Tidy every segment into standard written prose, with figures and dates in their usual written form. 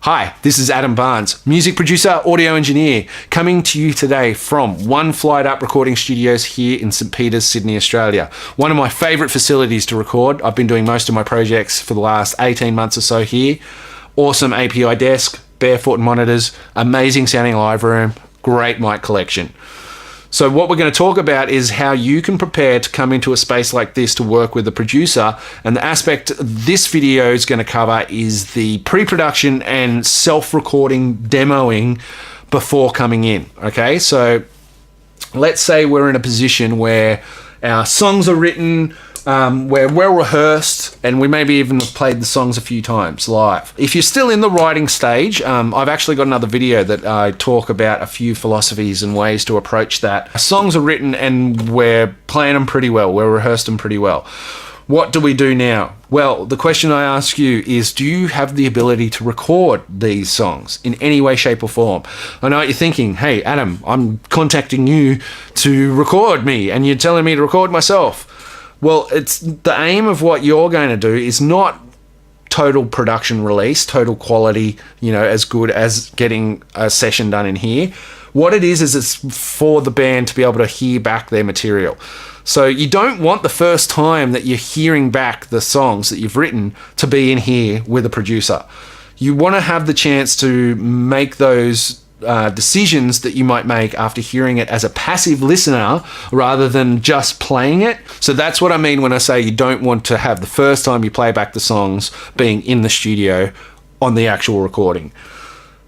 Hi, this is Adam Barnes, music producer, audio engineer, coming to you today from One Flight Up Recording Studios here in St. Peters, Sydney, Australia. One of my favourite facilities to record. I've been doing most of my projects for the last 18 months or so here. Awesome API desk, barefoot monitors, amazing sounding live room, great mic collection. So what we're going to talk about is how you can prepare to come into a space like this to work with a producer. And the aspect this video is going to cover is the pre-production and self-recording demoing before coming in. Okay, so let's say we're in a position where our songs are written, we're well rehearsed, and we maybe even have played the songs a few times live. If you're still in the writing stage, I've actually got another video that I talk about a few philosophies and ways to approach that. Songs are written and we're playing them pretty well, we're rehearsed them pretty well. What do we do now? Well, the question I ask you is, do you have the ability to record these songs in any way, shape or form? I know what you're thinking. Hey, Adam, I'm contacting you to record me and you're telling me to record myself. Well, it's the aim of what you're going to do is not total production release, total quality, as good as getting a session done in here. What it is it's for the band to be able to hear back their material. So you don't want the first time that you're hearing back the songs that you've written to be in here with a producer. You want to have the chance to make those decisions that you might make after hearing it as a passive listener rather than just playing it. So that's what I mean when I say you don't want to have the first time you play back the songs being in the studio on the actual recording.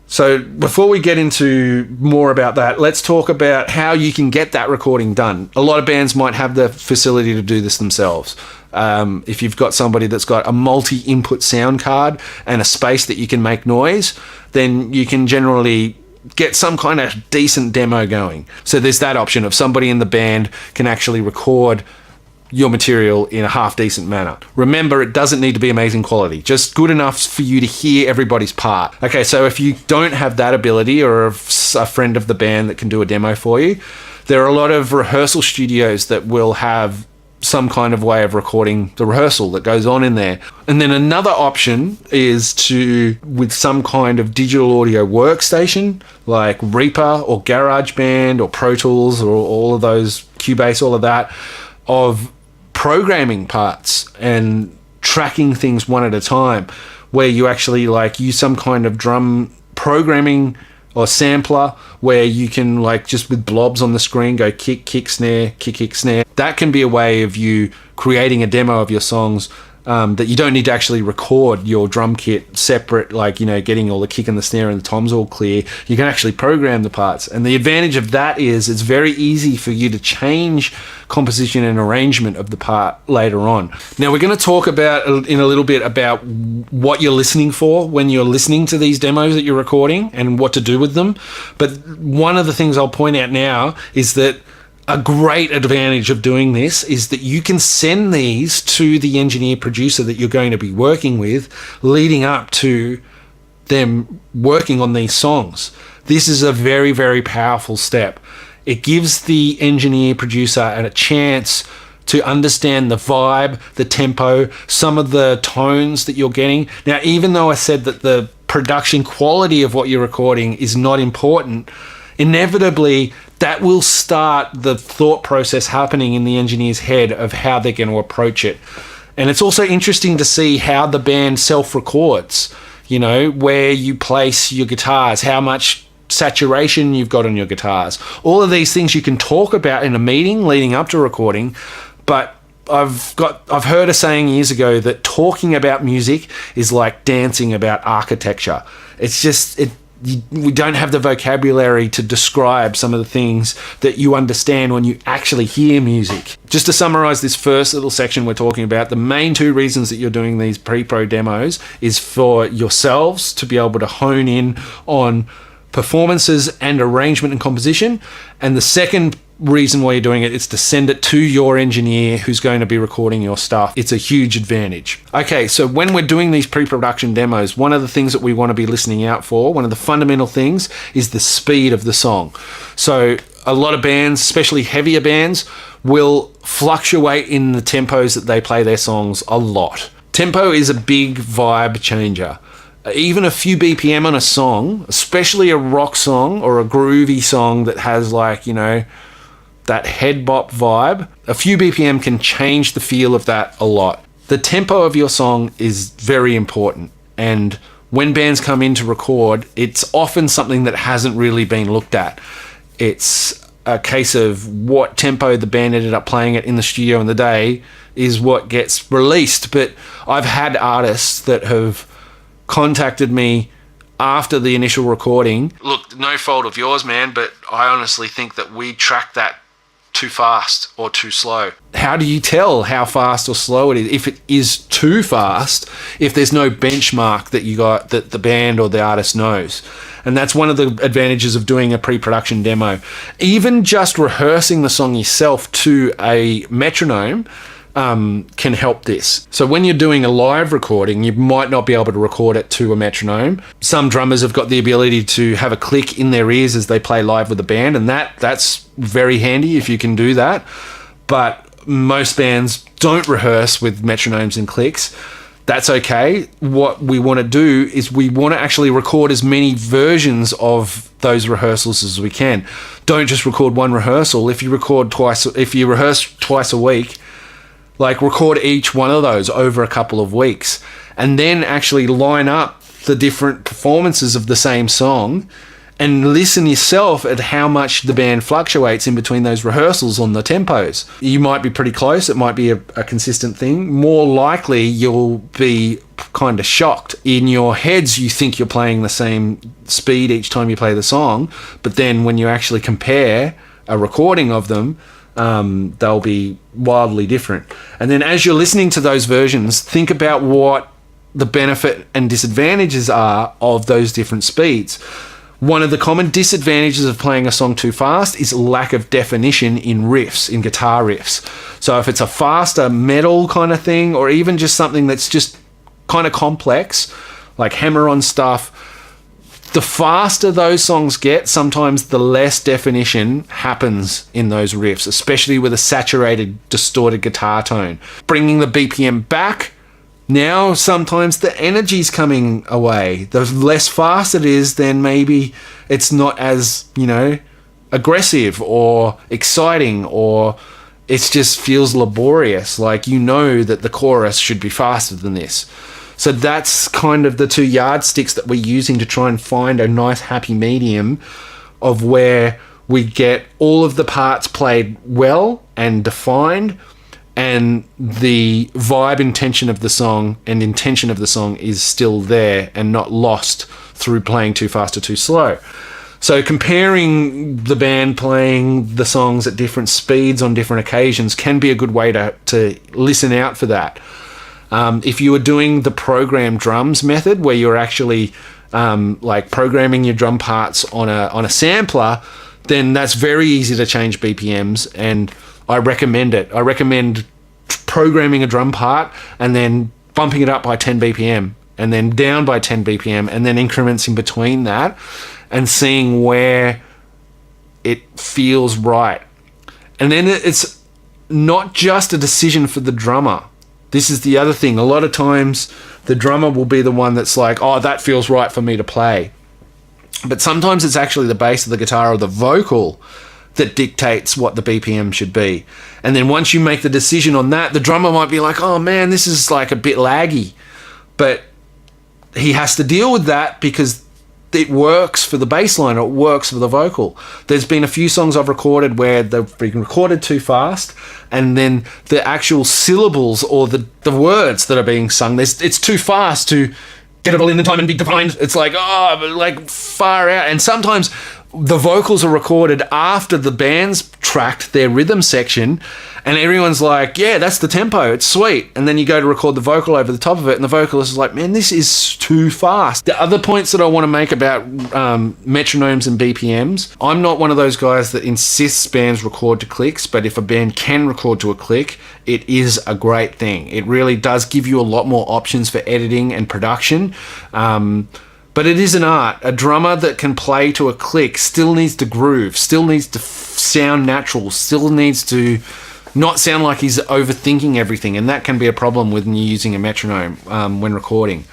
So before we get into more about that, let's talk about how you can get that recording done. A lot of bands might have the facility to do this themselves. If you've got somebody that's got a multi-input sound card and a space that you can make noise, then you can generally get some kind of decent demo going. So there's that option of somebody in the band can actually record your material in a half decent manner. Remember, it doesn't need to be amazing quality, just good enough for you to hear everybody's part. Okay, so if you don't have that ability or a friend of the band that can do a demo for you, there are a lot of rehearsal studios that will have some kind of way of recording the rehearsal that goes on in there. And then another option is with some kind of digital audio workstation like Reaper or GarageBand or Pro Tools or all of those, Cubase, all of that, of programming parts and tracking things one at a time, where you actually use some kind of drum programming or sampler where you can just with blobs on the screen go kick, kick, snare, kick, kick, snare. That can be a way of you creating a demo of your songs that you don't need to actually record your drum kit separate, getting all the kick and the snare and the toms all clear. You can actually program the parts. And the advantage of that is it's very easy for you to change composition and arrangement of the part later on. Now we're going to talk about in a little bit about what you're listening for when you're listening to these demos that you're recording and what to do with them. But one of the things I'll point out now is that a great advantage of doing this is that you can send these to the engineer producer that you're going to be working with leading up to them working on these songs. This is a very, very powerful step. It gives the engineer producer a chance to understand the vibe, the tempo, some of the tones that you're getting. Now, even though I said that the production quality of what you're recording is not important, inevitably that will start the thought process happening in the engineer's head of how they're going to approach it. And it's also interesting to see how the band self-records, where you place your guitars, how much saturation you've got on your guitars. All of these things you can talk about in a meeting leading up to recording, but I've heard a saying years ago that talking about music is like dancing about architecture. It's just, we don't have the vocabulary to describe some of the things that you understand when you actually hear music. Just to summarize this first little section we're talking about, the main two reasons that you're doing these pre-pro demos is for yourselves to be able to hone in on performances and arrangement and composition. And the second reason why you're doing it is to send it to your engineer who's going to be recording your stuff. It's a huge advantage. Okay, so when we're doing these pre-production demos, one of the things that we want to be listening out for, one of the fundamental things, is the speed of the song. So a lot of bands, especially heavier bands, will fluctuate in the tempos that they play their songs a lot. Tempo is a big vibe changer. even a few BPM on a song, especially a rock song or a groovy song that has like, you know, that head bop vibe, a few BPM can change the feel of that a lot. The tempo of your song is very important, and when bands come in to record, it's often something that hasn't really been looked at. It's a case of what tempo the band ended up playing it in the studio in the day is what gets released. But I've had artists that have contacted me after the initial recording. Look, no fault of yours, man, but I honestly think that we tracked that too fast or too slow. How do you tell how fast or slow it is? If it is too fast, if there's no benchmark that you got that the band or the artist knows. And that's one of the advantages of doing a pre-production demo. Even just rehearsing the song yourself to a metronome can help this. So when you're doing a live recording, you might not be able to record it to a metronome. Some drummers have got the ability to have a click in their ears as they play live with the band, and that's very handy if you can do that. But most bands don't rehearse with metronomes and clicks. That's okay. What we want to do is we want to actually record as many versions of those rehearsals as we can. Don't just record one rehearsal. If you rehearse twice a week, like record each one of those over a couple of weeks, and then actually line up the different performances of the same song and listen yourself at how much the band fluctuates in between those rehearsals on the tempos. You might be pretty close. It might be a consistent thing. More likely, you'll be kind of shocked. In your heads, you think you're playing the same speed each time you play the song, but then when you actually compare a recording of them, they'll be wildly different. And then as you're listening to those versions, think about what the benefit and disadvantages are of those different speeds. One of the common disadvantages of playing a song too fast is lack of definition in riffs, in guitar riffs. So if it's a faster metal kind of thing, or even just something that's just kind of complex, like hammer-on stuff, the faster those songs get, sometimes the less definition happens in those riffs, especially with a saturated, distorted guitar tone. Bringing the BPM back, now sometimes the energy's coming away. The less fast it is, then maybe it's not as, you know, aggressive or exciting, or it just feels laborious. Like, you know that the chorus should be faster than this. So that's kind of the two yardsticks that we're using to try and find a nice happy medium of where we get all of the parts played well and defined, and the vibe intention of the song is still there and not lost through playing too fast or too slow. So comparing the band playing the songs at different speeds on different occasions can be a good way to listen out for that. If you were doing the program drums method, where you're actually like programming your drum parts on a sampler, then that's very easy to change BPMs, and I recommend it. I recommend programming a drum part and then bumping it up by 10 BPM and then down by 10 BPM and then increments in between that, and seeing where it feels right. And then it's not just a decision for the drummer. This is the other thing. A lot of times the drummer will be the one that's like, oh, that feels right for me to play. But sometimes it's actually the bass of the guitar or the vocal that dictates what the BPM should be. And then once you make the decision on that, the drummer might be like, oh man, this is like a bit laggy. But he has to deal with that because it works for the bass line, or it works for the vocal. There's been a few songs I've recorded where they've been recorded too fast, and then the actual syllables or the words that are being sung, it's too fast to get it all in the time and be defined. It's like, like far out. And sometimes the vocals are recorded after the band's tracked their rhythm section, and everyone's like, yeah, that's the tempo, it's sweet. And then you go to record the vocal over the top of it, and the vocalist is like, man, this is too fast. The other points that I want to make about metronomes and BPMs, I'm not one of those guys that insists bands record to clicks, but if a band can record to a click, it is a great thing. It really does give you a lot more options for editing and production. But it is an art. A drummer that can play to a click still needs to groove, still needs to sound natural, still needs to not sound like he's overthinking everything, and that can be a problem when you're using a metronome when recording.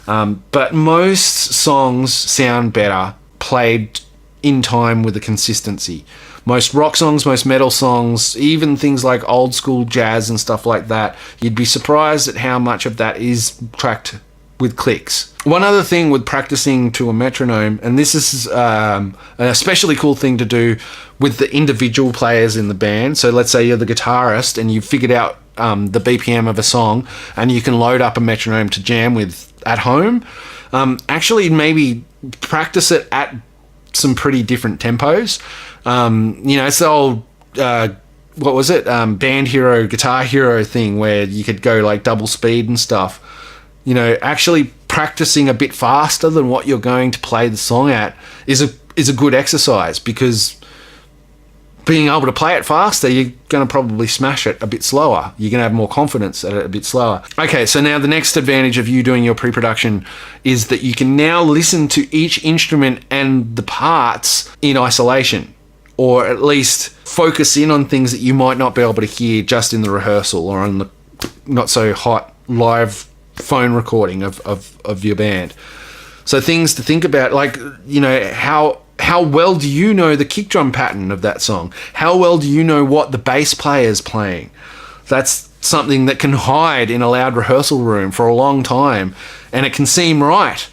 But most songs sound better played in time with the consistency. Most rock songs, most metal songs, even things like old school jazz and stuff like that, you'd be surprised at how much of that is tracked with clicks. One other thing with practicing to a metronome, and this is an especially cool thing to do with the individual players in the band. So let's say you're the guitarist and you've figured out the BPM of a song, and you can load up a metronome to jam with at home. Actually, maybe practice it at some pretty different tempos. It's the old what was it, Band Hero, Guitar Hero thing where you could go like double speed and stuff. Actually practicing a bit faster than what you're going to play the song at is a good exercise, because being able to play it faster, you're going to probably smash it a bit slower. You're going to have more confidence at it a bit slower. Okay, so now the next advantage of you doing your pre-production is that you can now listen to each instrument and the parts in isolation, or at least focus in on things that you might not be able to hear just in the rehearsal or on the not so hot live phone recording of your band. So things to think about, like, how well do you know the kick drum pattern of that song? How well do you know what the bass player is playing? That's something that can hide in a loud rehearsal room for a long time, and it can seem right,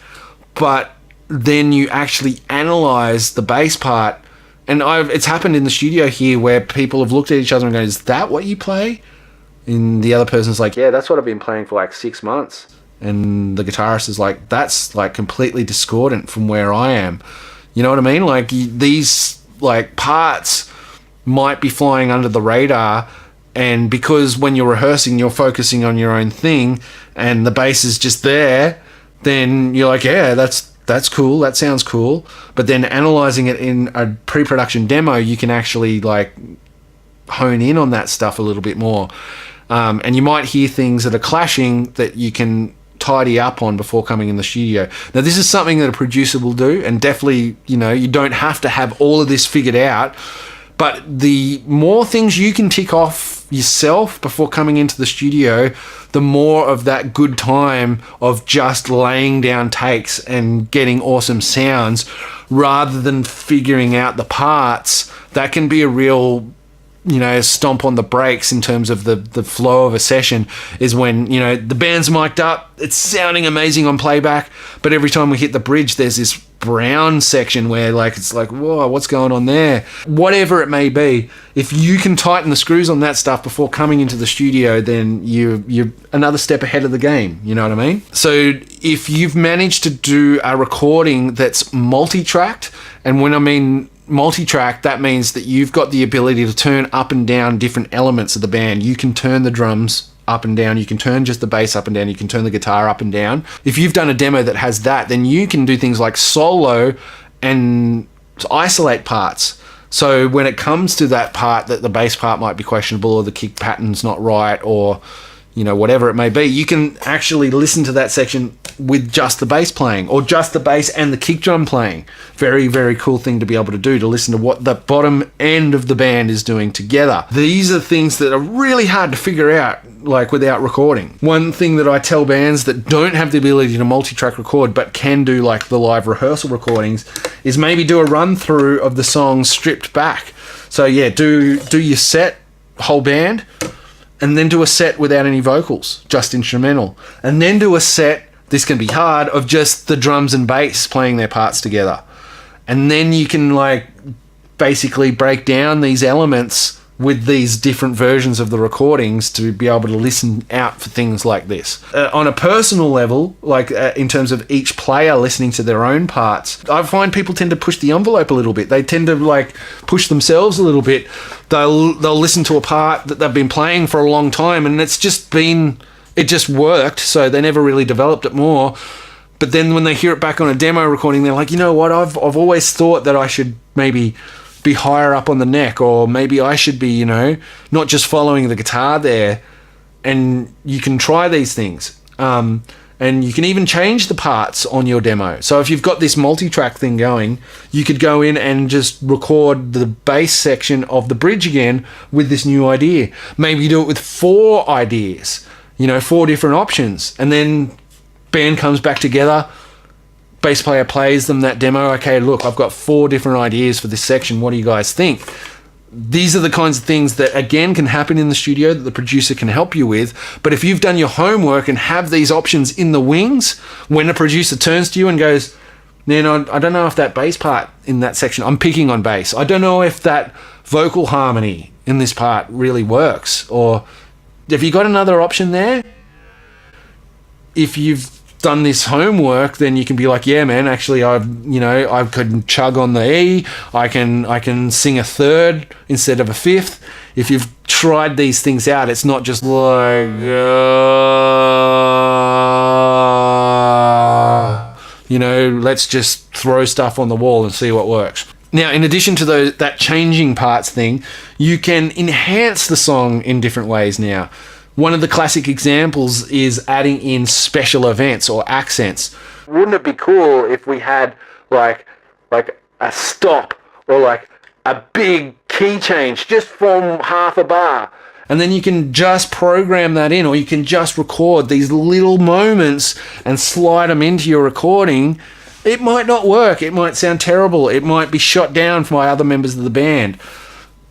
but then you actually analyze the bass part, and it's happened in the studio here where people have looked at each other and go, "Is that what you play?" And the other person's like, "Yeah, that's what I've been playing for like 6 months." And the guitarist is like, "That's like completely discordant from where I am." You know what I mean? Like, these like parts might be flying under the radar, and because when you're rehearsing, you're focusing on your own thing, and the bass is just there, then you're like, "Yeah, that's cool. That sounds cool." But then analyzing it in a pre-production demo, you can actually like hone in on that stuff a little bit more. And you might hear things that are clashing that you can tidy up on before coming in the studio. Now, this is something that a producer will do, and definitely, you don't have to have all of this figured out, but the more things you can tick off yourself before coming into the studio, the more of that good time of just laying down takes and getting awesome sounds rather than figuring out the parts. That can be a real stomp on the brakes in terms of the flow of a session, is when, the band's mic'd up, it's sounding amazing on playback, but every time we hit the bridge, there's this brown section where it's like, whoa, what's going on there? Whatever it may be, if you can tighten the screws on that stuff before coming into the studio, then you're another step ahead of the game. You know what I mean? So if you've managed to do a recording that's multi-tracked, and when I mean multi-track, that means that you've got the ability to turn up and down different elements of the band. You can turn the drums up and down, you can turn just the bass up and down, you can turn the guitar up and down. If you've done a demo that has that, then you can do things like solo and isolate parts. So when it comes to that part that the bass part might be questionable, or the kick pattern's not right, or whatever it may be, you can actually listen to that section with just the bass playing, or just the bass and the kick drum playing. Very, very cool thing to be able to do, to listen to what the bottom end of the band is doing together. These are things that are really hard to figure out, like, without recording. One thing that I tell bands that don't have the ability to multi-track record but can do like the live rehearsal recordings is maybe do a run through of the songs stripped back. So yeah, do your set, whole band, and then do a set without any vocals, just instrumental. And then do a set, this can be hard, of just the drums and bass playing their parts together. And then you can basically break down these elements with these different versions of the recordings to be able to listen out for things like this. On a personal level, in terms of each player listening to their own parts, I find people tend to push the envelope a little bit. They tend to push themselves a little bit. They'll listen to a part that they've been playing for a long time, and it just worked, so they never really developed it more. But then when they hear it back on a demo recording, they're like, you know what, I've always thought that I should maybe be higher up on the neck, or maybe I should be, not just following the guitar there. And you can try these things. And you can even change the parts on your demo. So if you've got this multi-track thing going, you could go in and just record the bass section of the bridge again with this new idea. Maybe you do it with 4 ideas, 4 different options, and then band comes back together, bass player plays them that demo. Okay, look, I've got 4 different ideas for this section. What do you guys think? These are the kinds of things that, again, can happen in the studio that the producer can help you with. But if you've done your homework and have these options in the wings, when a producer turns to you and goes, man, I don't know if that bass part in that section, I'm picking on bass, I don't know if that vocal harmony in this part really works, or have you got another option there? If you've done this homework, then you can be like, yeah, man, actually I could chug on the E, I can sing a third instead of a fifth. If you've tried these things out, it's not just like let's just throw stuff on the wall and see what works. Now, in addition to that changing parts thing, you can enhance the song in different ways now. One of the classic examples is adding in special events or accents. Wouldn't it be cool if we had like a stop or like a big key change just from half a bar? And then you can just program that in, or you can just record these little moments and slide them into your recording. It might not work. It might sound terrible. It might be shot down by other members of the band.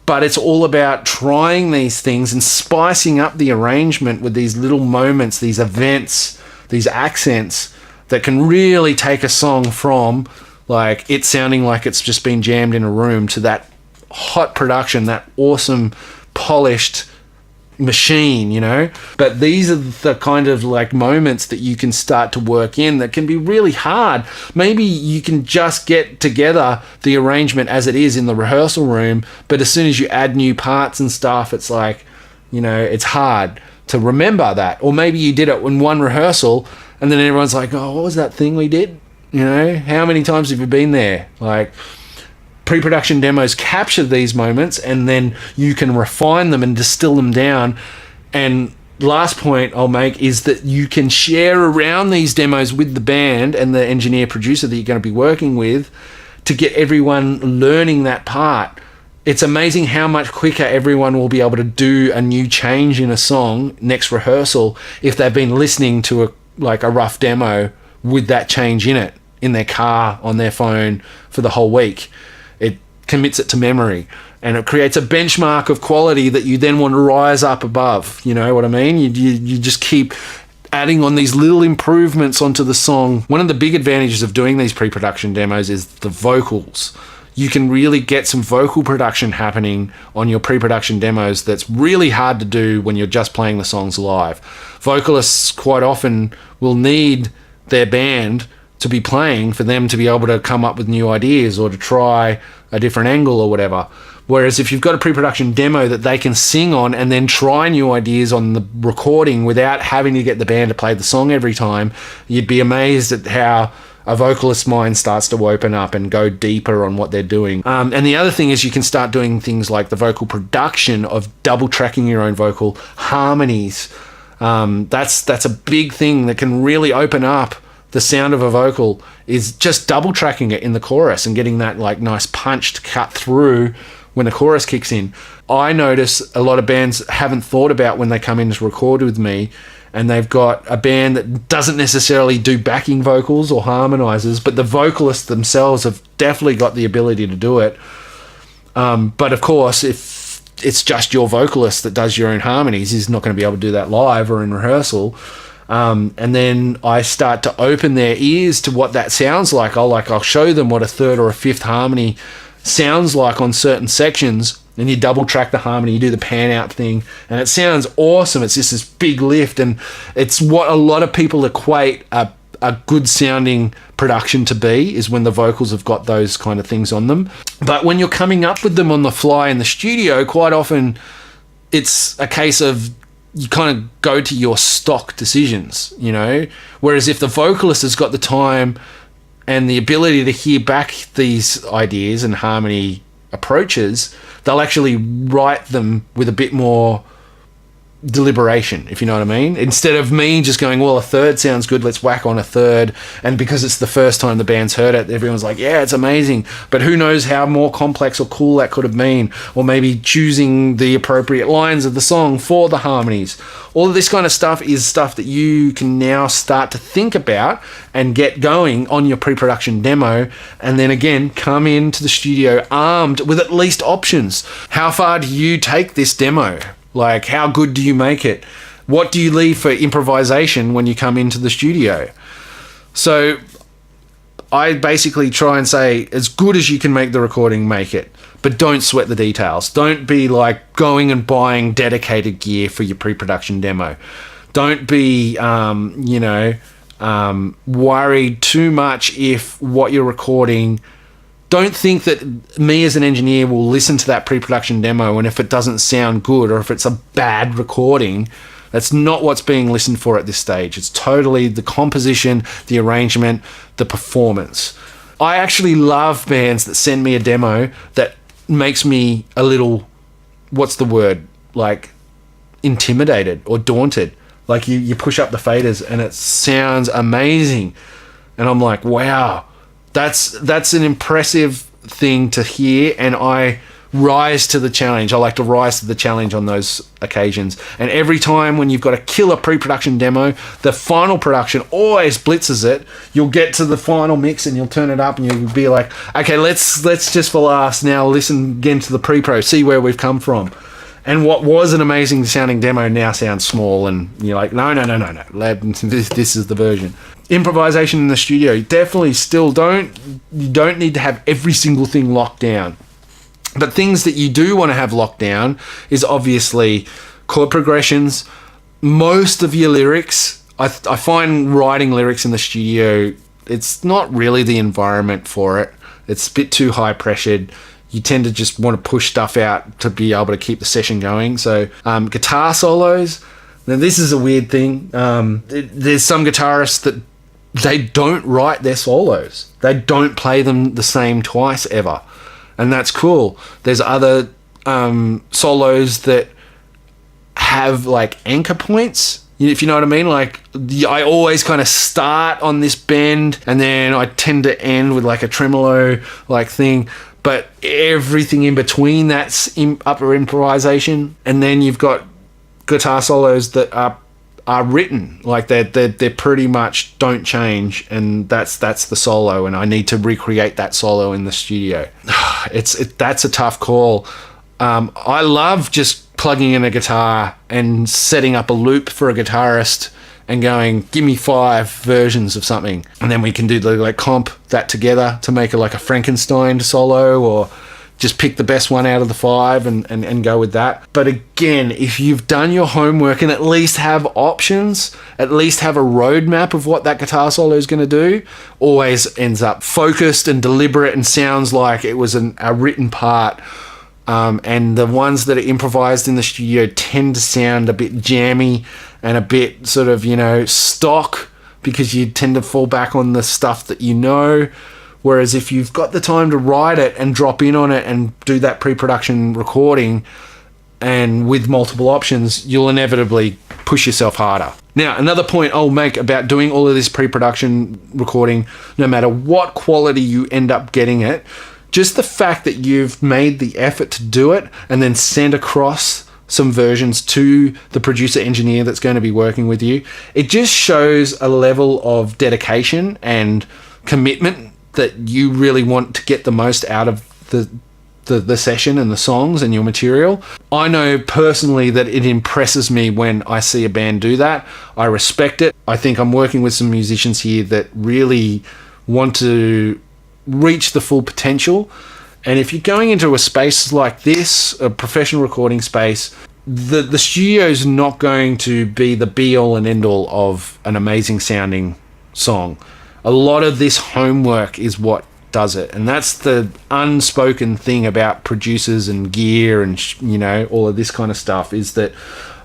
But it's all about trying these things and spicing up the arrangement with these little moments, these events, these accents that can really take a song from like it sounding like it's just been jammed in a room to that hot production, that awesome polished machine, But these are the kind of like moments that you can start to work in that can be really hard. Maybe you can just get together the arrangement as it is in the rehearsal room, but as soon as you add new parts and stuff, it's like, it's hard to remember that. Or maybe you did it in one rehearsal and then everyone's like, oh, what was that thing we did? How many times have you been there? Like, pre-production demos capture these moments and then you can refine them and distill them down. And last point I'll make is that you can share around these demos with the band and the engineer producer that you're going to be working with to get everyone learning that part. It's amazing how much quicker everyone will be able to do a new change in a song next rehearsal if they've been listening to a rough demo with that change in it in their car, on their phone for the whole week. It commits it to memory and it creates a benchmark of quality that you then want to rise up above. You know what I mean? You just keep adding on these little improvements onto the song. One of the big advantages of doing these pre-production demos is the vocals. You can really get some vocal production happening on your pre-production demos that's really hard to do when you're just playing the songs live. Vocalists quite often will need their band to be playing for them to be able to come up with new ideas or to try a different angle or whatever. Whereas if you've got a pre-production demo that they can sing on and then try new ideas on the recording without having to get the band to play the song every time, you'd be amazed at how a vocalist's mind starts to open up and go deeper on what they're doing. And the other thing is you can start doing things like the vocal production of double tracking your own vocal harmonies. That's a big thing that can really open up the sound of a vocal, is just double tracking it in the chorus and getting that like nice punch to cut through when the chorus kicks in. I notice a lot of bands haven't thought about when they come in to record with me, and they've got a band that doesn't necessarily do backing vocals or harmonizers, but the vocalists themselves have definitely got the ability to do it. But of course, if it's just your vocalist that does your own harmonies, he's not going to be able to do that live or in rehearsal. And then I start to open their ears to what that sounds like. I'll show them what a third or a fifth harmony sounds like on certain sections, and you double track the harmony, you do the pan out thing, and it sounds awesome. It's just this big lift, and it's what a lot of people equate a good sounding production to be, is when the vocals have got those kind of things on them. But when you're coming up with them on the fly in the studio, quite often it's a case of you kind of go to your stock decisions, you know? Whereas if the vocalist has got the time and the ability to hear back these ideas and harmony approaches, they'll actually write them with a bit more deliberation, if you know what I mean. Instead of me just going, well, a third sounds good, let's whack on a third, and because it's the first time the band's heard it, everyone's like, yeah, it's amazing, but who knows how more complex or cool that could have been, or maybe choosing the appropriate lines of the song for the harmonies. All of this kind of stuff is stuff that you can now start to think about and get going on your pre-production demo, and then again come into the studio armed with at least options. How far do you take this demo? Like, how good do you make it? What do you leave for improvisation when you come into the studio? So I basically try and say, as good as you can make the recording, make it. But don't sweat the details. Don't be like going and buying dedicated gear for your pre-production demo. Don't be, worried too much if what you're recording... Don't think that me as an engineer will listen to that pre-production demo, and if it doesn't sound good or if it's a bad recording, that's not what's being listened for at this stage. It's totally the composition, the arrangement, the performance. I actually love bands that send me a demo that makes me a little, what's the word, like intimidated or daunted. Like you push up the faders and it sounds amazing. And I'm like, wow. That's an impressive thing to hear, and I rise to the challenge. I like to rise to the challenge on those occasions. And every time when you've got a killer pre-production demo, the final production always blitzes it. You'll get to the final mix and you'll turn it up and you'll be like, okay, let's just for last now listen again to the pre-pro, see where we've come from. And what was an amazing sounding demo now sounds small, and you're like, no, this is the version. Improvisation in the studio, definitely still you don't need to have every single thing locked down. But things that you do want to have locked down is obviously chord progressions. Most of your lyrics, I find writing lyrics in the studio, it's not really the environment for it. It's a bit too high pressured. You tend to just want to push stuff out to be able to keep the session going. So guitar solos, now this is a weird thing. There's some guitarists that they don't write their solos. They don't play them the same twice ever. And that's cool. There's other solos that have like anchor points, if you know what I mean. Like I always kind of start on this bend and then I tend to end with like a tremolo like thing. But everything in between that's upper improvisation. And then you've got guitar solos that are written, like they're pretty much don't change, and that's the solo, and I need to recreate that solo in the studio. That's a tough call. I love just plugging in a guitar and setting up a loop for a guitarist and going, give me 5 versions of something, and then we can do comp that together to make a Frankenstein solo, or just pick the best one out of the 5 and go with that. But again, if you've done your homework and at least have options, at least have a roadmap of what that guitar solo is going to do, always ends up focused and deliberate and sounds like it was a written part. And the ones that are improvised in the studio tend to sound a bit jammy and a bit sort of, stock, because you tend to fall back on the stuff that you know. Whereas if you've got the time to write it and drop in on it and do that pre-production recording, and with multiple options, you'll inevitably push yourself harder. Now, another point I'll make about doing all of this pre-production recording, no matter what quality you end up getting it, just the fact that you've made the effort to do it and then send across some versions to the producer engineer that's going to be working with you, it just shows a level of dedication and commitment that you really want to get the most out of the session and the songs and your material. I know personally that it impresses me when I see a band do that. I respect it. I think I'm working with some musicians here that really want to reach the full potential. And if you're going into a space like this, a professional recording space, the studio's not going to be the be-all and end-all of an amazing sounding song. A lot of this homework is what does it, and that's the unspoken thing about producers and gear and all of this kind of stuff, is that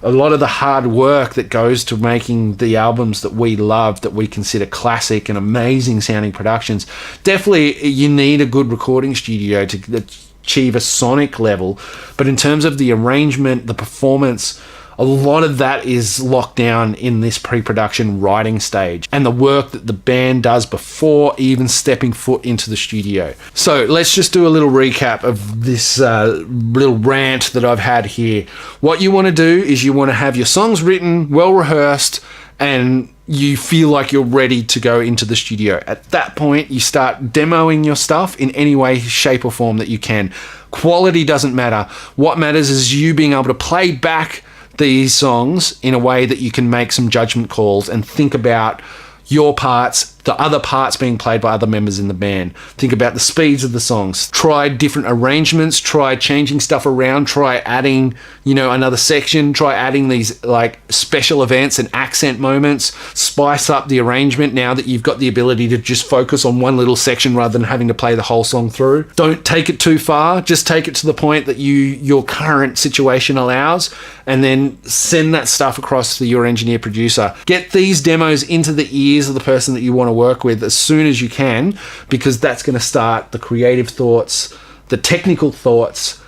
a lot of the hard work that goes to making the albums that we love, that we consider classic and amazing sounding productions, definitely you need a good recording studio to achieve a sonic level. But in terms of the arrangement, the performance, A lot of that is locked down in this pre-production writing stage and the work that the band does before even stepping foot into the studio. So let's just do a little recap of this little rant that I've had here. What you want to do is you want to have your songs written, well rehearsed, and you feel like you're ready to go into the studio. At that point, you start demoing your stuff in any way, shape, or form that you can. Quality doesn't matter. What matters is you being able to play back these songs in a way that you can make some judgment calls and think about your parts, the other parts being played by other members in the band. Think about the speeds of the songs. Try different arrangements, try changing stuff around, try adding, another section, try adding these like special events and accent moments, spice up the arrangement now that you've got the ability to just focus on one little section rather than having to play the whole song through. Don't take it too far, just take it to the point that your current situation allows, and then send that stuff across to your engineer producer. Get these demos into the ears of the person that you want to work with as soon as you can, because that's going to start the creative thoughts, the technical thoughts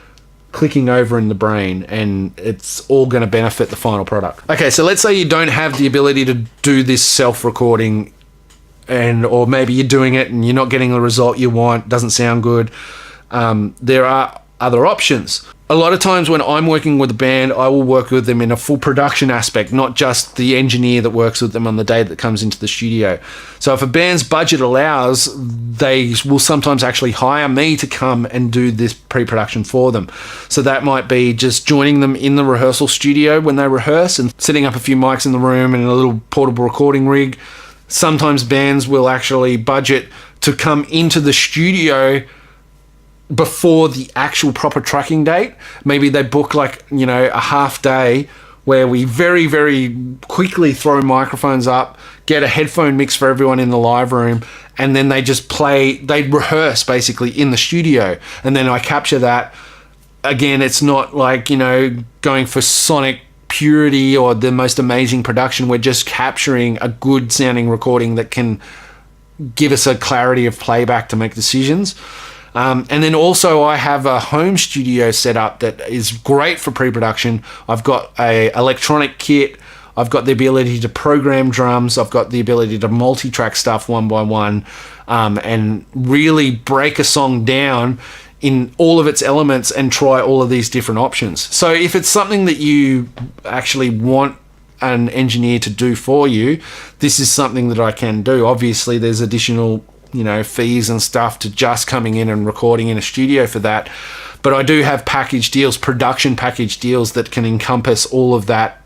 clicking over in the brain, and it's all going to benefit the final product. Okay, so let's say you don't have the ability to do this self-recording, or maybe you're doing it and you're not getting the result you want, doesn't sound good. There are other options. A lot of times when I'm working with a band, I will work with them in a full production aspect, not just the engineer that works with them on the day that comes into the studio. So if a band's budget allows, they will sometimes actually hire me to come and do this pre-production for them. So that might be just joining them in the rehearsal studio when they rehearse and setting up a few mics in the room and a little portable recording rig. Sometimes bands will actually budget to come into the studio before the actual proper tracking date. Maybe they book a half day where we very, very quickly throw microphones up, get a headphone mix for everyone in the live room, and then they rehearse basically in the studio. And then I capture that. Again, it's not like, going for sonic purity or the most amazing production. We're just capturing a good sounding recording that can give us a clarity of playback to make decisions. And then also I have a home studio set up that is great for pre-production. I've got a electronic kit. I've got the ability to program drums. I've got the ability to multi-track stuff one by one, and really break a song down in all of its elements and try all of these different options. So if it's something that you actually want an engineer to do for you, this is something that I can do. Obviously, there's additional fees and stuff to just coming in and recording in a studio for that. But I do have package deals, production package deals that can encompass all of that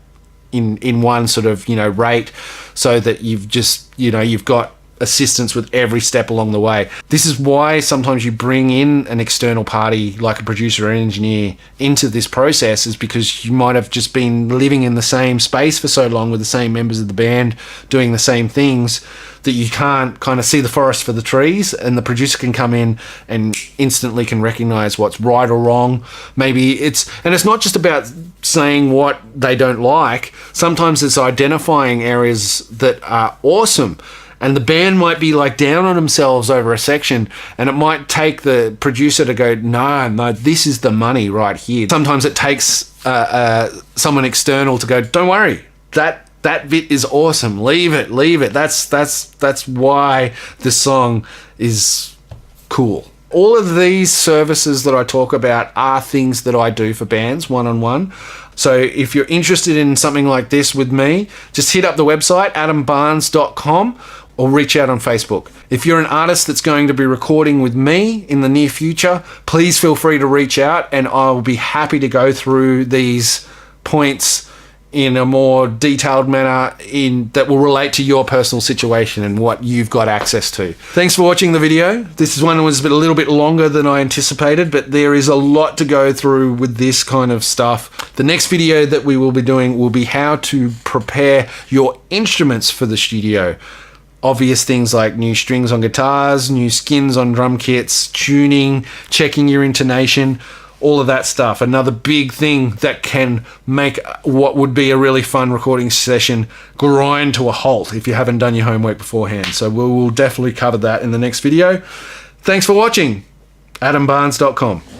in one sort of, rate, so that you've got assistance with every step along the way. This is why sometimes you bring in an external party like a producer or engineer into this process, is because you might have just been living in the same space for so long with the same members of the band doing the same things that you can't kind of see the forest for the trees, and the producer can come in and instantly can recognize what's right or wrong. Maybe it's not just about saying what they don't like. Sometimes it's identifying areas that are awesome. And the band might be down on themselves over a section, and it might take the producer to go, no, this is the money right here. Sometimes it takes someone external to go, don't worry, that bit is awesome. Leave it. That's why this song is cool. All of these services that I talk about are things that I do for bands one-on-one. So if you're interested in something like this with me, just hit up the website, adambarnes.com, or reach out on Facebook. If you're an artist that's going to be recording with me in the near future, please feel free to reach out, and I'll be happy to go through these points in a more detailed manner that will relate to your personal situation and what you've got access to. Thanks for watching the video. This one was a little bit longer than I anticipated, but there is a lot to go through with this kind of stuff. The next video that we will be doing will be how to prepare your instruments for the studio. Obvious things like new strings on guitars, new skins on drum kits, tuning, checking your intonation, all of that stuff. Another big thing that can make what would be a really fun recording session grind to a halt if you haven't done your homework beforehand. So we will definitely cover that in the next video. Thanks for watching. adambarnes.com.